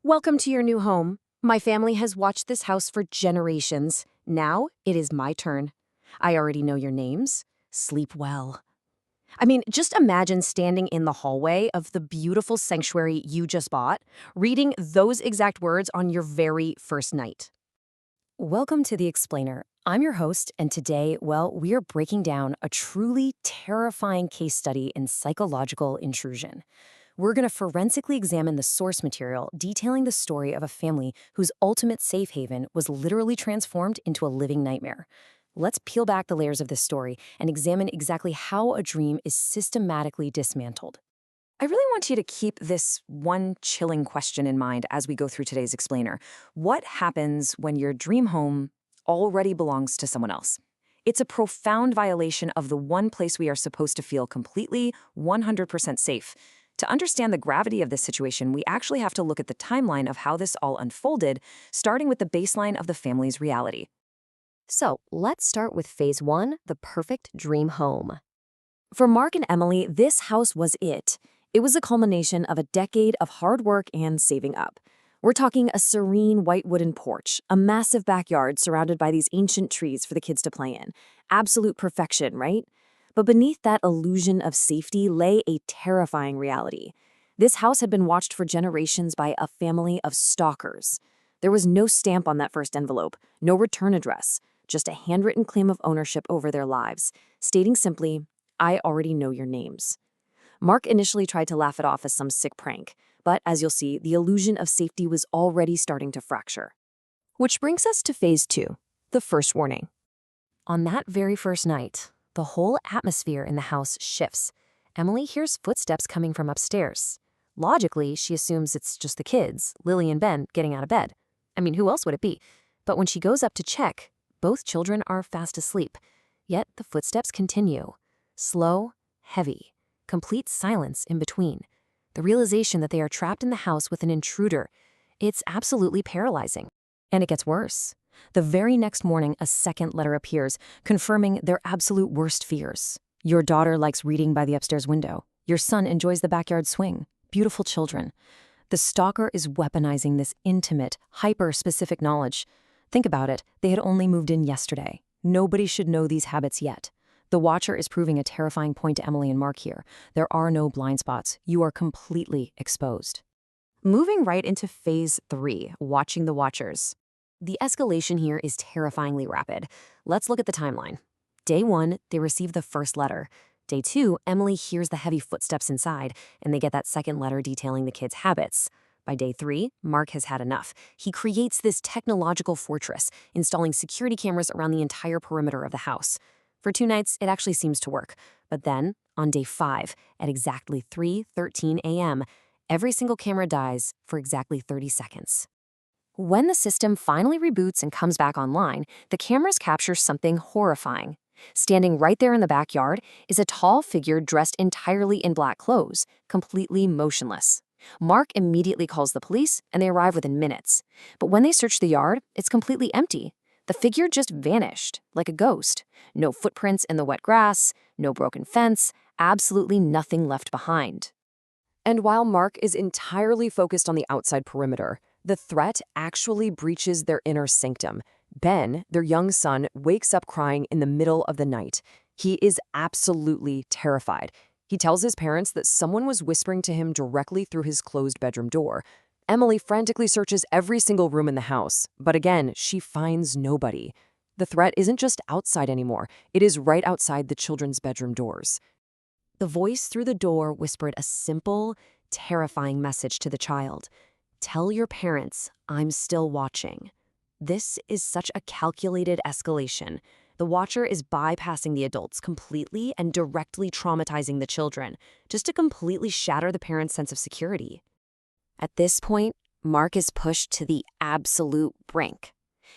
Welcome to your new home. My family has watched this house for generations. Now it is my turn. I already know your names. Sleep well. Just imagine standing in the hallway of the beautiful sanctuary you just bought, reading those exact words on your very first night. Welcome to The Explainer. I'm your host, and today, we are breaking down a truly terrifying case study in psychological intrusion. We're going to forensically examine the source material, detailing the story of a family whose ultimate safe haven was literally transformed into a living nightmare. Let's peel back the layers of this story and examine exactly how a dream is systematically dismantled. I really want you to keep this one chilling question in mind as we go through today's explainer. What happens when your dream home already belongs to someone else? It's a profound violation of the one place we are supposed to feel completely, 100% safe. To understand the gravity of this situation, we actually have to look at the timeline of how this all unfolded, starting with the baseline of the family's reality. So, let's start with phase one, the perfect dream home. For Mark and Emily, this house was it. It was a culmination of a decade of hard work and saving up. We're talking a serene white wooden porch, a massive backyard surrounded by these ancient trees for the kids to play in. Absolute perfection, right? But beneath that illusion of safety lay a terrifying reality. This house had been watched for generations by a family of stalkers. There was no stamp on that first envelope, no return address, just a handwritten claim of ownership over their lives, stating simply, "I already know your names." Mark initially tried to laugh it off as some sick prank, but as you'll see, the illusion of safety was already starting to fracture. Which brings us to phase two, the first warning. On that very first night, the whole atmosphere in the house shifts. Emily hears footsteps coming from upstairs. Logically, she assumes it's just the kids, Lily and Ben, getting out of bed. Who else would it be? But when she goes up to check, both children are fast asleep. Yet the footsteps continue. Slow, heavy, complete silence in between. The realization that they are trapped in the house with an intruder. It's absolutely paralyzing. And it gets worse. The very next morning, a second letter appears, confirming their absolute worst fears. Your daughter likes reading by the upstairs window. Your son enjoys the backyard swing. Beautiful children. The stalker is weaponizing this intimate, hyper-specific knowledge. Think about it. They had only moved in yesterday. Nobody should know these habits yet. The watcher is proving a terrifying point to Emily and Mark here. There are no blind spots. You are completely exposed. Moving right into phase three, watching the watchers. The escalation here is terrifyingly rapid. Let's look at the timeline. Day one, they receive the first letter. Day two, Emily hears the heavy footsteps inside, and they get that second letter detailing the kids' habits. By day three, Mark has had enough. He creates this technological fortress, installing security cameras around the entire perimeter of the house. For 2 nights, it actually seems to work. But then, on day 5, at exactly 3:13 a.m., every single camera dies for exactly 30 seconds. When the system finally reboots and comes back online, the cameras capture something horrifying. Standing right there in the backyard is a tall figure dressed entirely in black clothes, completely motionless. Mark immediately calls the police, and they arrive within minutes. But when they search the yard, it's completely empty. The figure just vanished, like a ghost. No footprints in the wet grass, no broken fence, absolutely nothing left behind. And while Mark is entirely focused on the outside perimeter, the threat actually breaches their inner sanctum. Ben, their young son, wakes up crying in the middle of the night. He is absolutely terrified. He tells his parents that someone was whispering to him directly through his closed bedroom door. Emily frantically searches every single room in the house, but again, she finds nobody. The threat isn't just outside anymore, it is right outside the children's bedroom doors. The voice through the door whispered a simple, terrifying message to the child. "Tell your parents I'm still watching." This is such a calculated escalation. The watcher is bypassing the adults completely and directly traumatizing the children, just to completely shatter the parents' sense of security. At this point, Mark is pushed to the absolute brink.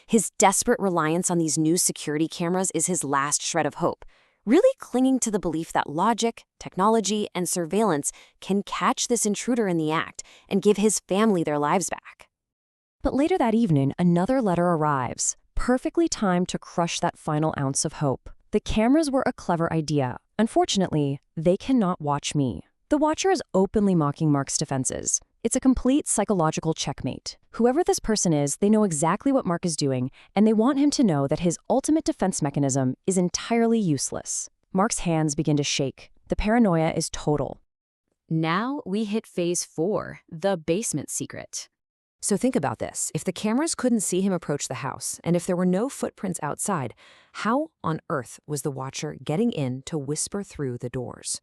His desperate reliance on these new security cameras is his last shred of hope, really clinging to the belief that logic, technology, and surveillance can catch this intruder in the act and give his family their lives back. But later that evening, another letter arrives, perfectly timed to crush that final ounce of hope. The cameras were a clever idea. Unfortunately, they cannot watch me. The watcher is openly mocking Mark's defenses. It's a complete psychological checkmate. Whoever this person is, they know exactly what Mark is doing, and they want him to know that his ultimate defense mechanism is entirely useless. Mark's hands begin to shake. The paranoia is total. Now we hit phase 4, the basement secret. So think about this. If the cameras couldn't see him approach the house, and if there were no footprints outside, how on earth was the watcher getting in to whisper through the doors?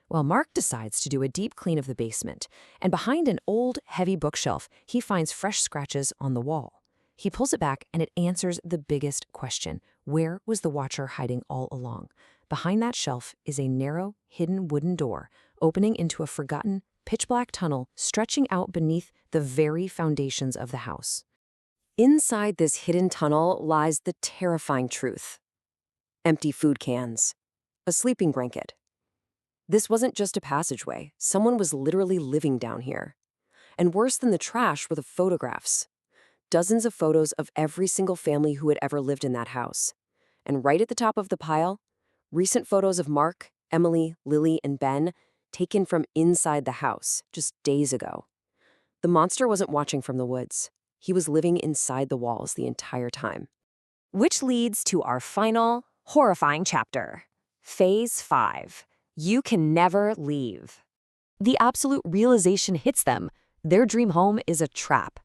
Well, Mark decides to do a deep clean of the basement, and behind an old, heavy bookshelf, he finds fresh scratches on the wall. He pulls it back, and it answers the biggest question. Where was the watcher hiding all along? Behind that shelf is a narrow, hidden wooden door, opening into a forgotten, pitch-black tunnel stretching out beneath the very foundations of the house. Inside this hidden tunnel lies the terrifying truth. Empty food cans. A sleeping blanket. This wasn't just a passageway. Someone was literally living down here. And worse than the trash were the photographs. Dozens of photos of every single family who had ever lived in that house. And right at the top of the pile, recent photos of Mark, Emily, Lily, and Ben, taken from inside the house just days ago. The monster wasn't watching from the woods. He was living inside the walls the entire time. Which leads to our final, horrifying chapter. Phase 5. You can never leave. The absolute realization hits them. Their dream home is a trap.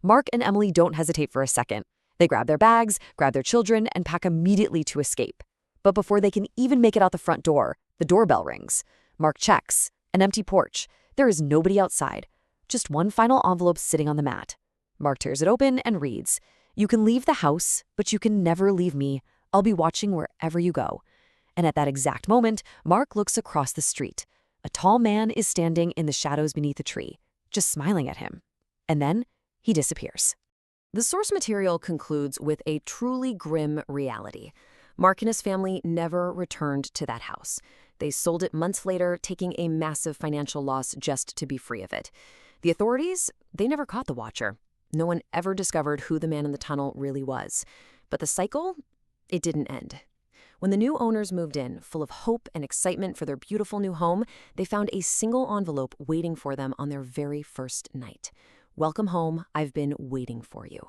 Mark and Emily don't hesitate for a second. They grab their bags, grab their children, and pack immediately to escape. But before they can even make it out the front door, the doorbell rings. Mark checks. An empty porch. There is nobody outside. Just one final envelope sitting on the mat. Mark tears it open and reads, "You can leave the house, but you can never leave me. I'll be watching wherever you go." And at that exact moment, Mark looks across the street. A tall man is standing in the shadows beneath a tree, just smiling at him. And then he disappears. The source material concludes with a truly grim reality. Mark and his family never returned to that house. They sold it months later, taking a massive financial loss just to be free of it. The authorities, they never caught the watcher. No one ever discovered who the man in the tunnel really was. But the cycle, it didn't end. When the new owners moved in, full of hope and excitement for their beautiful new home, they found a single envelope waiting for them on their very first night. "Welcome home, I've been waiting for you."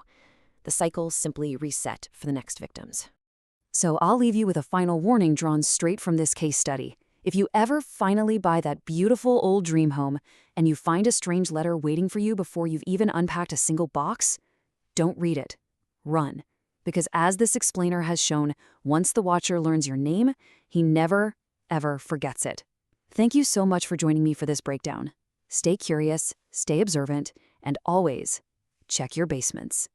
The cycle simply reset for the next victims. So I'll leave you with a final warning drawn straight from this case study. If you ever finally buy that beautiful old dream home and you find a strange letter waiting for you before you've even unpacked a single box, don't read it. Run. Because as this explainer has shown, once the watcher learns your name, he never, ever forgets it. Thank you so much for joining me for this breakdown. Stay curious, stay observant, and always check your basements.